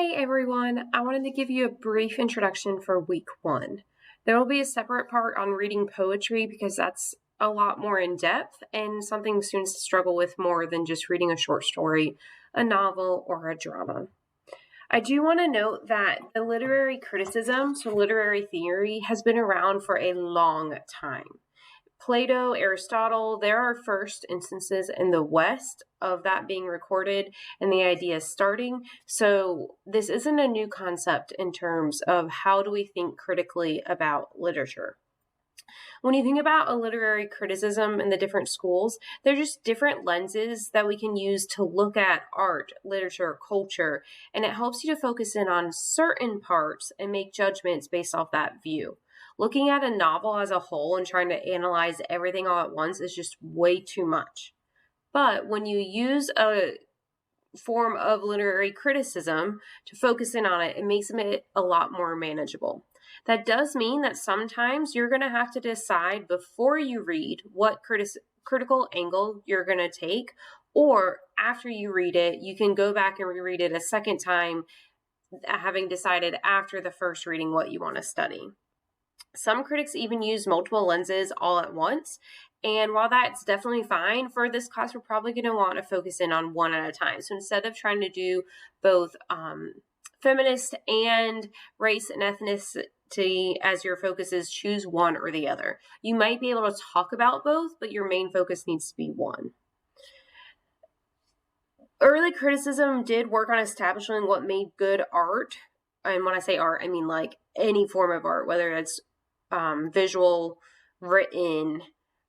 Hey everyone, I wanted to give you a brief introduction for week 1. There will be a separate part on reading poetry because that's a lot more in depth and something students struggle with more than just reading a short story, a novel, or a drama. I do want to note that the literary criticism, so literary theory, has been around for a long time. Plato, Aristotle, there are first instances in the West of that being recorded and the idea starting. So this isn't a new concept in terms of how do we think critically about literature. When you think about a literary criticism in the different schools, they're just different lenses that we can use to look at art, literature, culture, and it helps you to focus in on certain parts and make judgments based off that view. Looking at a novel as a whole and trying to analyze everything all at once is just way too much. But when you use a form of literary criticism to focus in on it, it makes it a lot more manageable. That does mean that sometimes you're going to have to decide before you read what critical angle you're going to take, or after you read it, you can go back and reread it a second time, having decided after the first reading what you want to study. Some critics even use multiple lenses all at once. And while that's definitely fine, for this class, we're probably going to want to focus in on one at a time. So instead of trying to do both feminist and race and ethnicity as your focuses, choose one or the other. You might be able to talk about both, but your main focus needs to be one. Early criticism did work on establishing what made good art. And when I say art, I mean like any form of art, whether it's visual, written,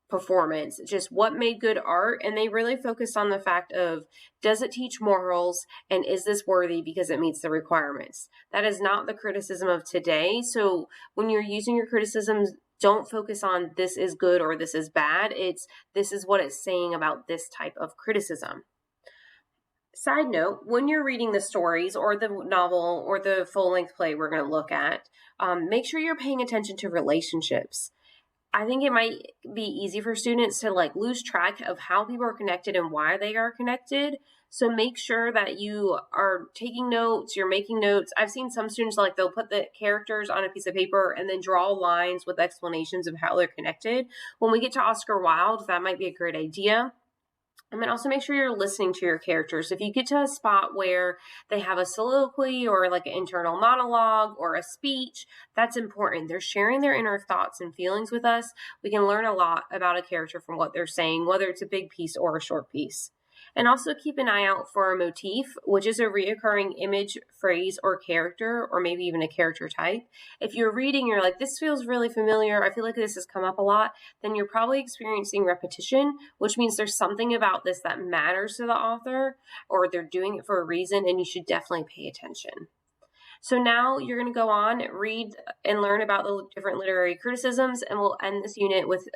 performance, just what made good art. And they really focused on the fact of, does it teach morals and is this worthy because it meets the requirements? That is not the criticism of today. So when you're using your criticisms, don't focus on this is good or this is bad. It's this is what it's saying about this type of criticism. Side note, when you're reading the stories or the novel or the full-length play we're going to look at, make sure you're paying attention to relationships. I think it might be easy for students to lose track of how people are connected and why they are connected. So make sure that you are taking notes, you're making notes. I've seen some students they'll put the characters on a piece of paper and then draw lines with explanations of how they're connected. When we get to Oscar Wilde, that might be a great idea. And then also make sure you're listening to your characters. If you get to a spot where they have a soliloquy or an internal monologue or a speech, that's important. They're sharing their inner thoughts and feelings with us. We can learn a lot about a character from what they're saying, whether it's a big piece or a short piece. And also keep an eye out for a motif, which is a reoccurring image, phrase, or character, or maybe even a character type. If you're reading, you're like, this feels really familiar, I feel like this has come up a lot, then you're probably experiencing repetition, which means there's something about this that matters to the author, or they're doing it for a reason, and you should definitely pay attention. So now you're going to go on, read and learn about the different literary criticisms, and we'll end this unit with